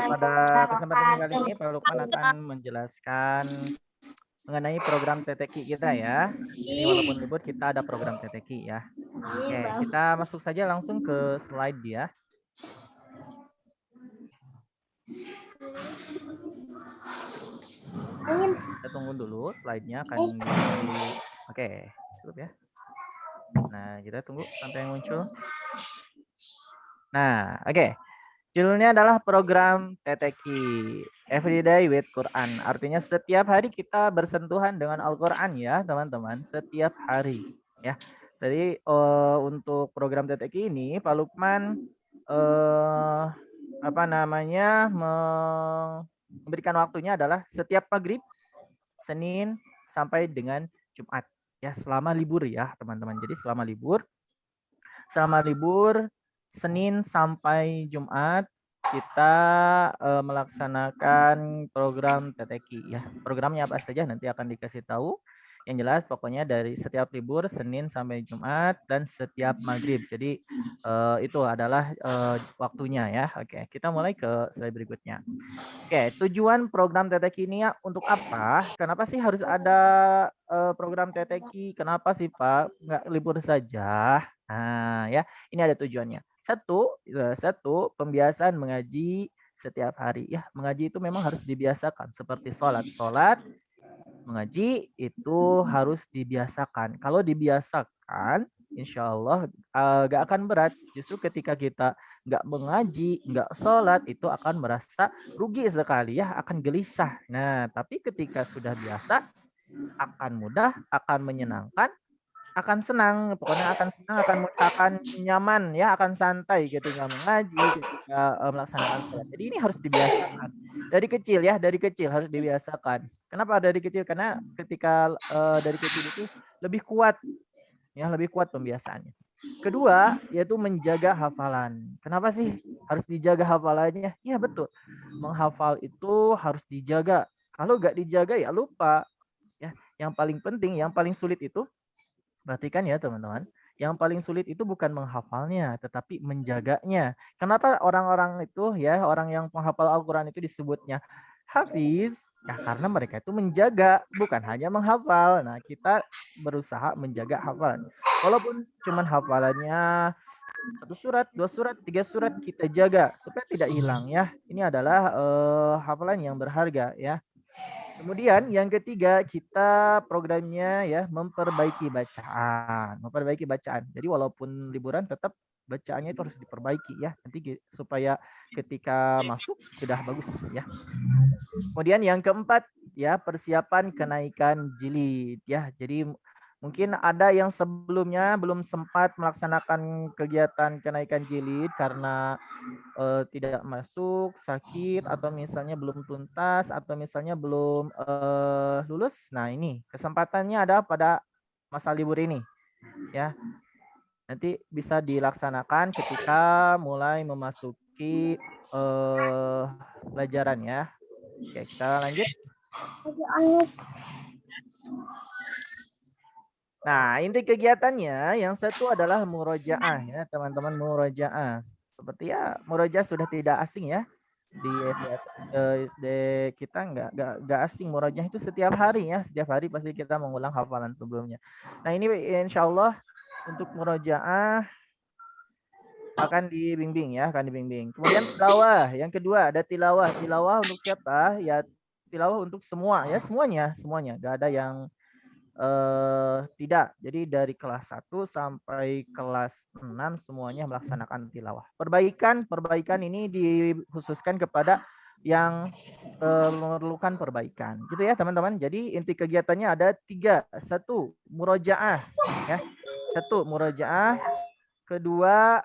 pada kesempatan kali ini Pak Lukman akan menjelaskan mengenai program TTQ kita ya. Ini walaupun libur kita ada program TTQ ya. Oke, kita masuk saja langsung ke slide ya. Kita tunggu dulu slide-nya akan Oke, cukup ya. Nah, kita tunggu sampai muncul. Nah, oke. Judulnya adalah program TTQ, Everyday with Quran. Artinya setiap hari kita bersentuhan dengan Al-Quran ya, teman-teman. Setiap hari ya. Jadi untuk program TTQ ini, Pak Lukman memberikan waktunya adalah setiap maghrib, Senin sampai dengan Jumat. Ya, selama libur ya, teman-teman. Jadi selama libur Senin sampai Jumat kita melaksanakan program TTQ ya. Programnya apa saja nanti akan dikasih tahu. Yang jelas pokoknya dari setiap libur Senin sampai Jumat dan setiap maghrib. Jadi itu adalah waktunya ya. Oke, kita mulai ke slide berikutnya. Oke, tujuan program TTQ ini ya untuk apa? Kenapa sih harus ada program TTQ? Kenapa sih Pak? Nggak libur saja? Nah ya, ini ada tujuannya. Satu, pembiasaan mengaji setiap hari. Ya, mengaji itu memang harus dibiasakan. Seperti sholat, mengaji itu harus dibiasakan. Kalau dibiasakan, insya Allah gak akan berat. Justru ketika kita nggak mengaji, nggak sholat, itu akan merasa rugi sekali ya, akan gelisah. Nah, tapi ketika sudah biasa, akan mudah, akan menyenangkan, akan senang, pokoknya akan senang, akan nyaman ya, akan santai ketika mengaji, ketika melaksanakan sholat. Jadi ini harus dibiasakan dari kecil ya, dari kecil harus dibiasakan. Kenapa dari kecil? Karena ketika dari kecil itu lebih kuat ya, lebih kuat pembiasaannya. Kedua, yaitu menjaga hafalan. Kenapa sih harus dijaga hafalannya? Ya betul, menghafal itu harus dijaga. Kalau nggak dijaga ya lupa. Ya, yang paling penting, yang paling sulit itu, perhatikan ya teman-teman, yang paling sulit itu bukan menghafalnya, tetapi menjaganya. Kenapa orang-orang itu ya, orang yang menghafal Al-Quran itu disebutnya hafiz? Ya karena mereka itu menjaga, bukan hanya menghafal. Nah, kita berusaha menjaga hafalan. Walaupun cuman hafalannya 1 surat, 2 surat, 3 surat, kita jaga supaya tidak hilang ya. Ini adalah hafalan yang berharga ya. Kemudian yang ketiga, kita programnya ya memperbaiki bacaan. Memperbaiki bacaan. Jadi walaupun liburan tetap bacaannya itu harus diperbaiki ya. Nanti supaya ketika masuk sudah bagus ya. Kemudian yang keempat ya, persiapan kenaikan jilid ya. Jadi mungkin ada yang sebelumnya belum sempat melaksanakan kegiatan kenaikan jilid karena tidak masuk, sakit, atau misalnya belum tuntas, atau misalnya belum lulus. Nah ini kesempatannya ada pada masa libur ini ya. Nanti bisa dilaksanakan ketika mulai memasuki pelajaran ya. Oke, kita lanjut. Nah, inti kegiatannya yang satu adalah murojaah ya, teman-teman, murojaah. Seperti ya, murojaah sudah tidak asing ya. Di SD kita nggak asing, murojaah itu setiap hari ya, setiap hari pasti kita mengulang hafalan sebelumnya. Nah, ini insya Allah untuk murojaah akan dibimbing ya, akan dibimbing. Kemudian tilawah, yang kedua ada tilawah. Tilawah untuk siapa? Ya, tilawah untuk semua ya, semuanya. Nggak ada yang tidak. Jadi dari kelas 1 sampai kelas 6 semuanya melaksanakan tilawah. Perbaikan ini dikhususkan kepada yang memerlukan perbaikan. Gitu ya, teman-teman. Jadi inti kegiatannya ada 3. 1, murojaah ya. 1, murojaah. Kedua,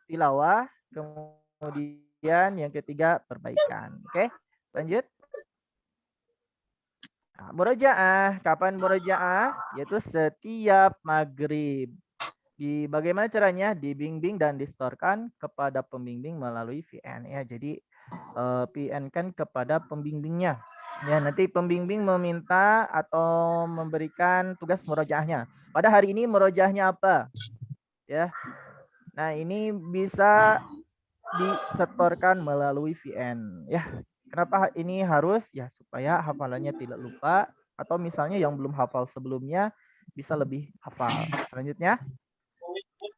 tilawah. Kemudian yang ketiga, perbaikan. Oke, lanjut. Nah, murojaah, kapan murojaah? Yaitu setiap maghrib. Bagaimana caranya? Dibimbing dan distorkan kepada pembimbing melalui VN ya. Jadi VN kan kepada pembimbingnya. Ya, nanti pembimbing meminta atau memberikan tugas murojaahnya. Pada hari ini murojaahnya apa? Ya. Nah, ini bisa disetorkan melalui VN ya. Kenapa ini harus? Ya supaya hafalannya tidak lupa, atau misalnya yang belum hafal sebelumnya bisa lebih hafal. Selanjutnya,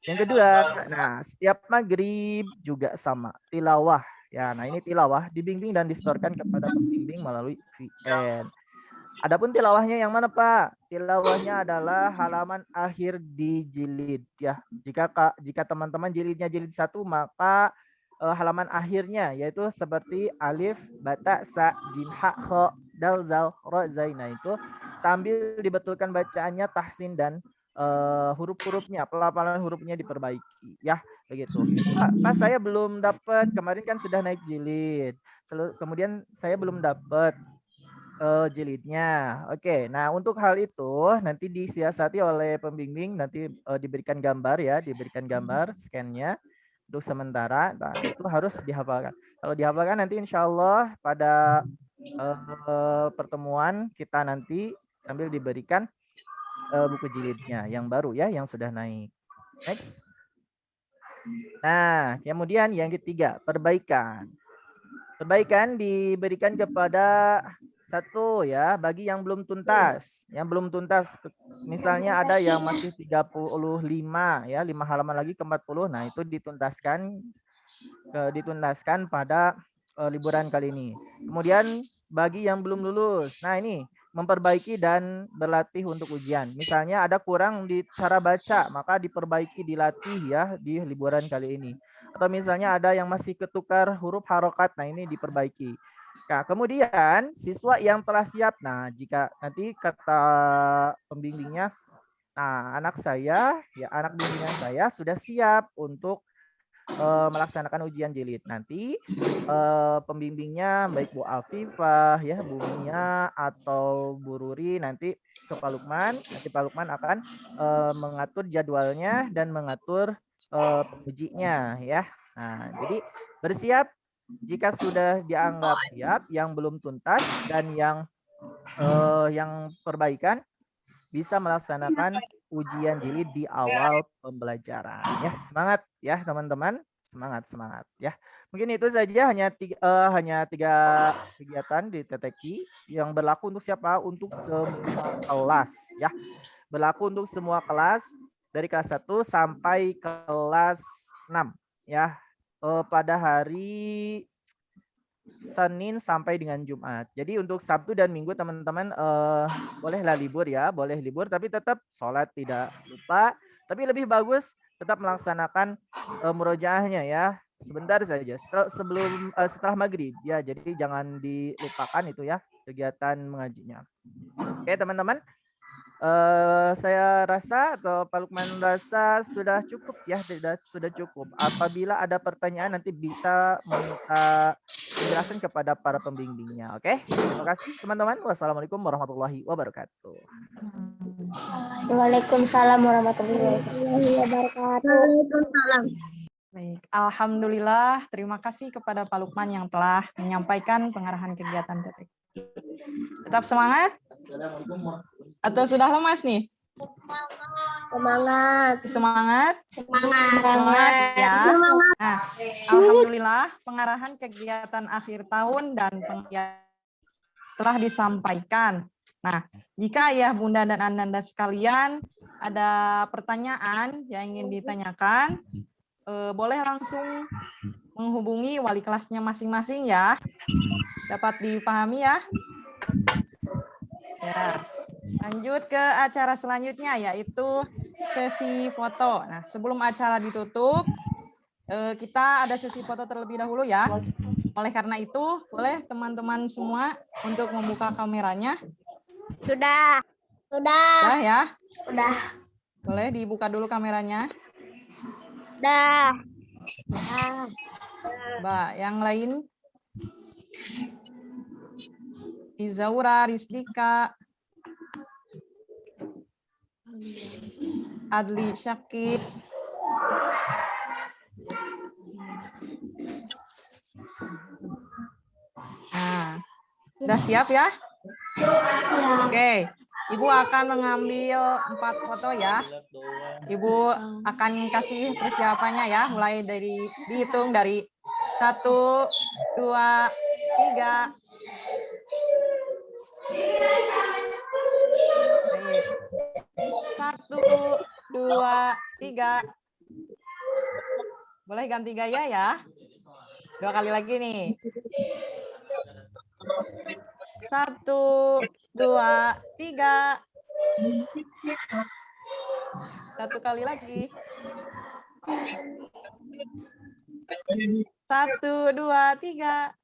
yang kedua, nah setiap maghrib juga sama, tilawah. Ya, nah ini tilawah dibimbing dan distorkan kepada pembimbing melalui VN. Adapun tilawahnya yang mana Pak? Tilawahnya adalah halaman akhir di jilid ya. Jika teman-teman jilidnya jilid 1, maka halaman akhirnya yaitu seperti alif, bata, sa, jim, ha, kho, dal, zal, ro, zai. Nah itu sambil dibetulkan bacaannya, tahsin dan huruf-hurufnya, pelafalan hurufnya diperbaiki ya, begitu. Pak, saya belum dapat, kemarin kan sudah naik jilid. Kemudian saya belum dapat jilidnya. Oke, nah untuk hal itu nanti disiasati oleh pembimbing, nanti diberikan gambar ya, diberikan gambar scan-nya untuk sementara. Nah, itu harus dihafalkan. Kalau dihafalkan nanti insya Allah pada pertemuan kita nanti sambil diberikan buku jilidnya yang baru ya, yang sudah naik. Next. Nah, kemudian yang ketiga, perbaikan. Perbaikan diberikan kepada 1 ya, bagi yang belum tuntas. Yang belum tuntas, misalnya ada yang masih 35 ya, 5 halaman lagi ke 40. Nah, itu dituntaskan pada liburan kali ini. Kemudian bagi yang belum lulus. Nah, ini memperbaiki dan berlatih untuk ujian. Misalnya ada kurang di cara baca, maka diperbaiki, dilatih ya di liburan kali ini. Atau misalnya ada yang masih ketukar huruf harokat, nah ini diperbaiki. Nah, kemudian siswa yang telah siap, nah jika nanti kata pembimbingnya, nah anak bimbingan saya sudah siap untuk melaksanakan ujian jilid. Nanti pembimbingnya baik Bu Afifah ya, Bu Mia atau Bu Ruri nanti ke Pak Lukman. Nanti Pak Lukman akan mengatur jadwalnya dan mengatur pengujinya ya. Nah, jadi bersiap jika sudah dianggap siap, yang belum tuntas dan yang perbaikan bisa melaksanakan ujian jilid di awal pembelajaran ya. Semangat ya teman-teman, semangat ya. Mungkin itu saja, hanya tiga kegiatan di TTQ yang berlaku untuk siapa? Untuk semua kelas ya. Berlaku untuk semua kelas dari kelas 1 sampai kelas 6 ya. Pada hari Senin sampai dengan Jumat. Jadi untuk Sabtu dan Minggu teman-teman bolehlah libur ya, boleh libur, tapi tetap sholat tidak lupa. Tapi lebih bagus tetap melaksanakan murojaahnya ya, sebentar saja setelah maghrib ya. Jadi jangan dilupakan itu ya, kegiatan mengajinya. Oke teman-teman. Saya rasa atau Pak Lukman rasa sudah cukup ya, sudah cukup. Apabila ada pertanyaan nanti bisa meminta penjelasan kepada para pembimbingnya. Oke, terima kasih teman-teman. Wassalamualaikum warahmatullahi wabarakatuh. Waalaikumsalam warahmatullahi wabarakatuh. Waalaikumsalam. Baik, alhamdulillah. Terima kasih kepada Pak Lukman yang telah menyampaikan pengarahan kegiatan TTQ. Tetap semangat? Atau sudah lemas nih? Semangat. Semangat? Semangat. Ya. Nah, alhamdulillah pengarahan kegiatan akhir tahun dan telah disampaikan. Nah, jika ayah, bunda, dan ananda sekalian ada pertanyaan yang ingin ditanyakan, boleh langsung menghubungi wali kelasnya masing-masing ya. Dapat dipahami ya? Ya. Lanjut ke acara selanjutnya yaitu sesi foto. Nah, sebelum acara ditutup, kita ada sesi foto terlebih dahulu ya. Oleh karena itu, boleh teman-teman semua untuk membuka kameranya. Sudah. Sudah ya? Sudah. Boleh dibuka dulu kameranya. Sudah. Mbak, yang lain? Izaura, Rizlika, Adli, Syakib. Nah, udah siap ya? Oke, Ibu akan mengambil 4 foto ya. Ibu akan kasih persiapannya ya, mulai dari dihitung dari 1, 2, 3. Baik. 1, 2, 3. Boleh ganti gaya ya. 2 kali lagi nih. 1, 2, 3. 1 kali lagi. 1, 2, 3.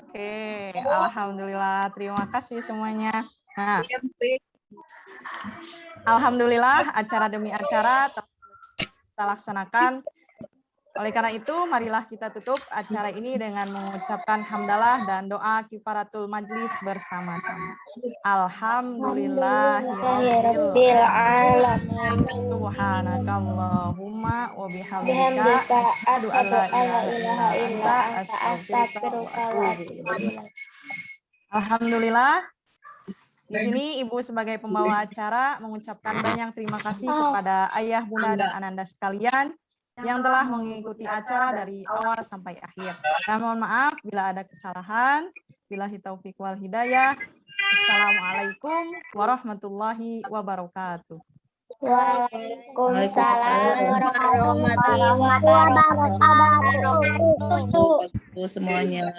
Oke, alhamdulillah. Terima kasih semuanya. Nah, alhamdulillah acara demi acara kita laksanakan. Oleh karena itu, marilah kita tutup acara ini dengan mengucapkan hamdalah dan doa kifaratul majlis bersama-sama. Alhamdulillahirabbil alamin. Subhanakallahumma wa bihamdika asyhadu an la ilaha illa anta astaghfiruka wa atubu ilaik. Alhamdulillah. Di sini Ibu sebagai pembawa acara mengucapkan banyak terima kasih kepada ayah, bunda, dan ananda sekalian yang telah mengikuti acara dari awal sampai akhir. Dan mohon maaf bila ada kesalahan. Billahi taufiq wal hidayah. Assalamualaikum warahmatullahi wabarakatuh. Waalaikumsalam warahmatullahi wabarakatuh. Semuanya.